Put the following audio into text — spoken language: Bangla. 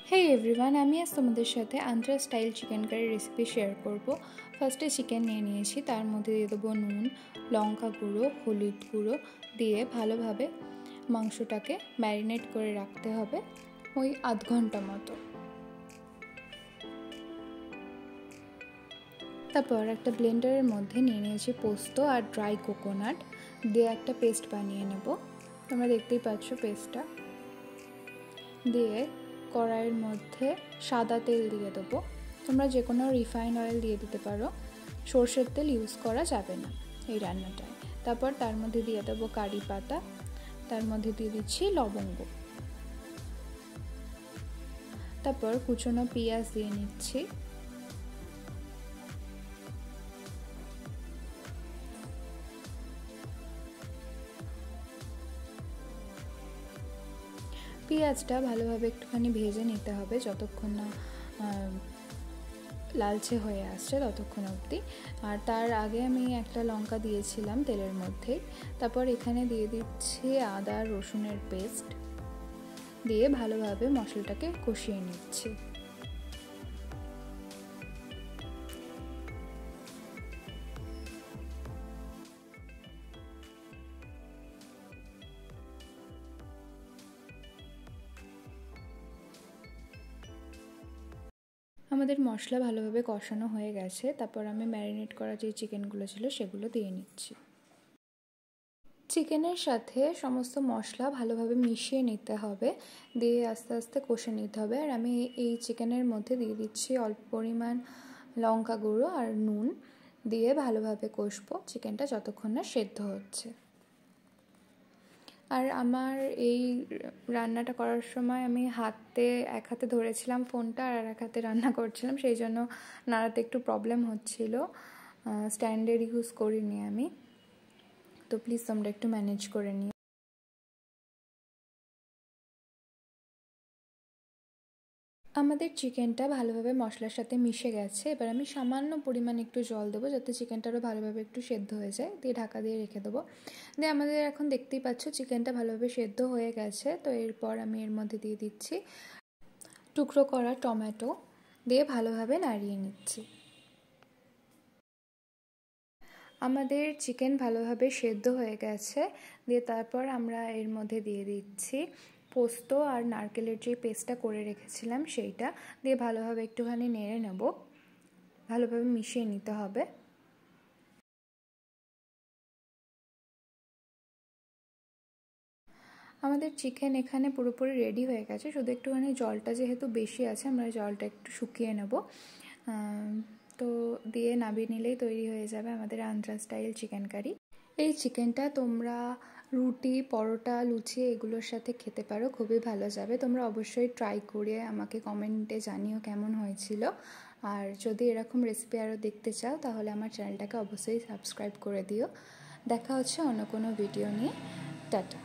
हे एवरीवन আমি আজ তোমাদের সাথে Andhra style chicken curry recipe share করব। ফার্স্টে চিকেন নিয়ে নিয়েছি, তার মধ্যে দিয়ে দেবো নুন, লঙ্কা গুঁড়ো, হলুদ গুঁড়ো দিয়ে ভালোভাবে মাংসটাকে ম্যারিনেট করে রাখতে হবে ওই আধ ঘন্টা মতো। তারপর একটা ব্লেন্ডারের মধ্যে নিয়ে নিয়েছি পোস্ত আর ড্রাই কোকোনাট দিয়ে একটা পেস্ট বানিয়ে নেব। তোমরা দেখতেই পাচ্ছ পেস্টটা। দিয়ে কড়াইয়ের মধ্যে সাদা তেল দিয়ে দেবো। তোমরা যে কোনো রিফাইন অয়েল দিয়ে দিতে পারো, সর্ষের তেল ইউজ করা যাবে না এই রান্নাটায়। তারপর তার মধ্যে দিয়ে দেবো কারি পাতা, তার মধ্যে দিয়ে দিচ্ছি লবঙ্গ, তারপর কুচনো পেঁয়াজ দিয়ে নিচ্ছি। পেঁয়াজটা ভালোভাবে একটুখানি ভেজে নিতে হবে, যতক্ষণ না লালচে হয়ে আসছে ততক্ষণ অবধি। আর তার আগে আমি একটা লঙ্কা দিয়েছিলাম তেলের মধ্যেই। তারপর এখানে দিয়ে দিচ্ছি আদা রসুনের পেস্ট দিয়ে ভালোভাবে মশলাটাকে কষিয়ে নিচ্ছি। আমাদের মশলা ভালোভাবে কষানো হয়ে গেছে। তারপর আমি ম্যারিনেট করা যে চিকেনগুলো ছিল সেগুলো দিয়ে নিচ্ছি। চিকেনের সাথে সমস্ত মশলা ভালোভাবে মিশিয়ে নিতে হবে, দিয়ে আস্তে আস্তে কষে নিতে হবে। আর আমি এই চিকেনের মধ্যে দিয়ে দিচ্ছি অল্প পরিমাণ লঙ্কা গুঁড়ো আর নুন দিয়ে ভালোভাবে কষবো চিকেনটা যতক্ষণ না সেদ্ধ হচ্ছে। আর আমার এই রান্নাটা করার সময় আমি এক হাতে ধরেছিলাম ফোনটা আর এক হাতে রান্না করছিলাম, সেই জন্য নাড়াতে একটু প্রবলেম হচ্ছিল। স্ট্যান্ডের ইউজ করিনি আমি, তো প্লিজ তোমরা একটু ম্যানেজ করে নিও। আমাদের চিকেনটা ভালোভাবে মশলার সাথে মিশে গেছে। এবার আমি সামান্য পরিমাণে একটু জল দেবো যাতে চিকেনটা আরও ভালোভাবে একটু সেদ্ধ হয়ে যায়, দিয়ে ঢাকা দিয়ে রেখে দেবো। দিয়ে আমাদের এখন দেখতেই পাচ্ছ চিকেনটা ভালোভাবে সেদ্ধ হয়ে গেছে। তো এরপর আমি এর মধ্যে দিয়ে দিচ্ছি টুকরো করা টমেটো, দিয়ে ভালোভাবে নাড়িয়ে নিচ্ছি। আমাদের চিকেন ভালোভাবে সেদ্ধ হয়ে গেছে। দিয়ে তারপর আমরা এর মধ্যে দিয়ে দিচ্ছি পোস্ত আর নারকেলের যে পেস্টটা করে রেখেছিলাম সেইটা দিয়ে ভালোভাবে একটুখানি নেড়ে নেব, ভালোভাবে মিশিয়ে নিতে হবে। আমাদের চিকেন এখানে পুরোপুরি রেডি হয়ে গেছে, শুধু একটুখানি জলটা যেহেতু বেশি আছে আমরা জলটা একটু শুকিয়ে নেব। তো দিয়ে নামিয়ে নিলেই তৈরি হয়ে যাবে আমাদের আন্ধ্রা স্টাইল চিকেন কারি। এই চিকেনটা তোমরা রুটি, পরোটা, লুচি এগুলোর সাথে খেতে পারো, খুবই ভালো যাবে। তোমরা অবশ্যই ট্রাই করে আমাকে কমেন্টে জানিও কেমন হয়েছিল। আর যদি এরকম রেসিপি আরও দেখতে চাও তাহলে আমার চ্যানেলটাকে অবশ্যই সাবস্ক্রাইব করে দিও। দেখা হচ্ছে অন্য কোনো ভিডিও নিয়ে। টাটা।